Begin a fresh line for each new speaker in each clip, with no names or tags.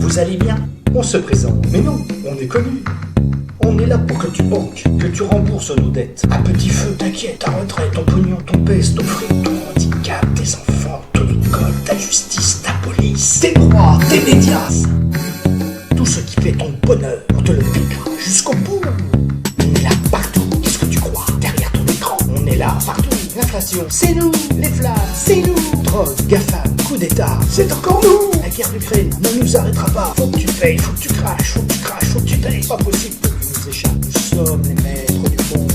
vous allez bien? On se présente, mais non, on est connu. On est là pour que tu banques, que tu rembourses nos dettes. À petit feu, t'inquiète, ta retraite, ton pognon, ton pèse, ton fric, ton handicap, tes enfants, ton école, ta justice, ta police, tes droits, tes médias. Tout ce qui fait ton bonheur, on te le piquera jusqu'au bout. On est là partout, qu'est-ce que tu crois? Derrière ton écran, on est là partout. L'inflation, c'est nous. Les flammes, c'est nous. Drogue, GAFAM, coup d'état, c'est encore nous. La guerre d'Ukraine ne nous arrêtera pas. Faut que tu payes, faut que tu craches, faut que tu craches, faut que tu payes. Pas possible que tu nous échappes, nous sommes les maîtres du monde.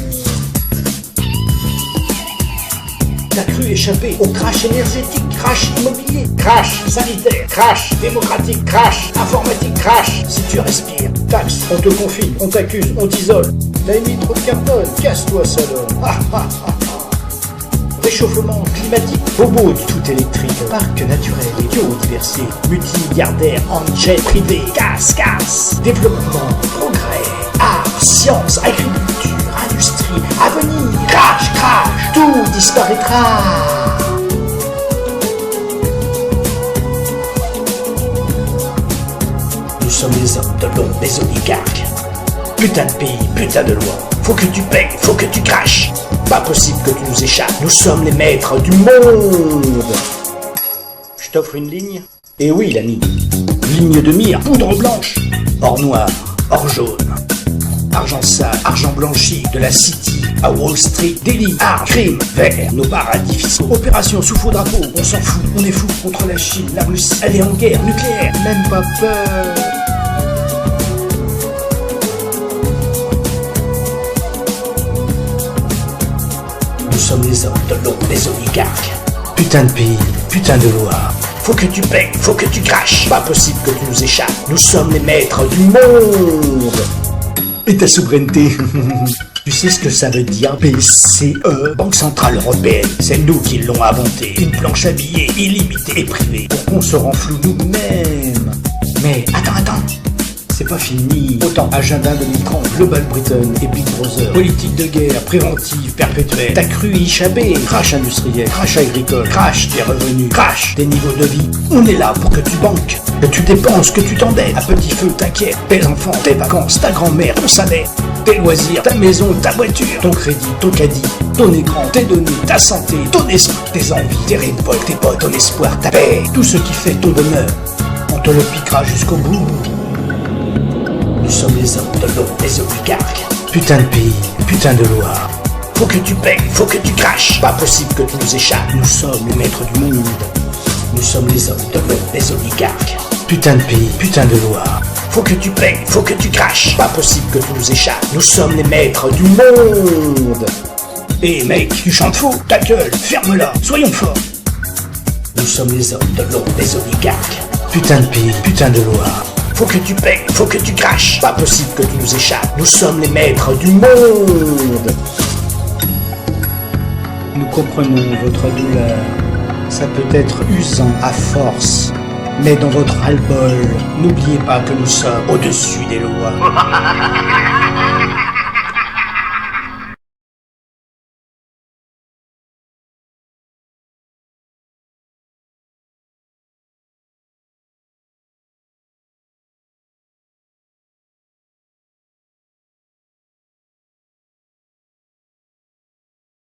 T'as cru échapper au crash énergétique, crash immobilier, crash sanitaire, crash démocratique, crash informatique, crash. Si tu respires, taxe, on te confine, on t'accuse, on t'isole. T'as émis trop de carbone, casse-toi salaud. Réchauffement climatique, robots tout électrique, parc naturel et biodiversité, multimilliardaire en jet privé, casse, développement, progrès, art, science, agriculture, industrie, avenir, crash, tout disparaîtra. Nous sommes les hommes de l'ombre des oligarques. Putain de pays, putain de loi. Faut que tu payes, faut que tu craches. Pas possible que tu nous échappes. Nous sommes les maîtres du monde. Je t'offre une ligne. Et oui, l'ami. Ligne de mire, poudre blanche. Or noir, or jaune. Argent sale, argent blanchi. De la City à Wall Street. Délit, art, crime, vert. Nos paradis fiscaux. Opération sous faux drapeau. On s'en fout, on est fou. Contre la Chine, la Russie. Elle est en guerre nucléaire. Même pas peur. Nous sommes les hommes de l'ombre des oligarques. Putain de pays, putain de loi. Faut que tu payes, faut que tu craches. Pas possible que tu nous échappes. Nous sommes les maîtres du monde. Et ta souveraineté. Tu sais ce que ça veut dire, BCE? Banque Centrale Européenne. C'est nous qui l'ont inventé. Une planche à billets illimitée et privée. Pour qu'on se renfloue nous-mêmes. Mais attends. C'est pas fini. Autant Agenda 2030, Global Britain et Big Brother. Politique de guerre, préventive, perpétuelle. T'as cru échapper. Crash industriel, crash agricole, crash des revenus, crash des niveaux de vie. On est là pour que tu banques, que tu dépenses, que tu t'endettes. À petit feu, t'inquiète. Tes enfants, tes vacances, ta grand-mère, ton salaire, tes loisirs, ta maison, ta voiture, ton crédit, ton caddie, ton écran, tes données, ta santé, ton esprit, tes envies, tes révoltes, tes potes, ton espoir, ta paix. Tout ce qui fait ton bonheur, on te le piquera jusqu'au bout. Nous sommes les hommes de l'ombre des oligarques. Putain de pays, putain de loi. Faut que tu payes, faut que tu craches. Pas possible que tu nous échappes. Nous sommes les maîtres du monde. Nous sommes les hommes de l'ombre des oligarques. Putain de pays, putain de loi. Faut que tu payes, faut que tu craches. Pas possible que tu nous échappes. Nous sommes les maîtres du monde. Eh mec, tu chantes faux. Ta gueule, ferme-la. Soyons forts. Nous sommes les hommes de l'ombre des oligarques. Putain de pays, putain de loi. Faut que tu payes, faut que tu craches. Pas possible que tu nous échappes. Nous sommes les maîtres du monde. Nous comprenons votre douleur. Ça peut être usant à force. Mais dans votre ras-le-bol, n'oubliez pas que nous sommes au-dessus des lois.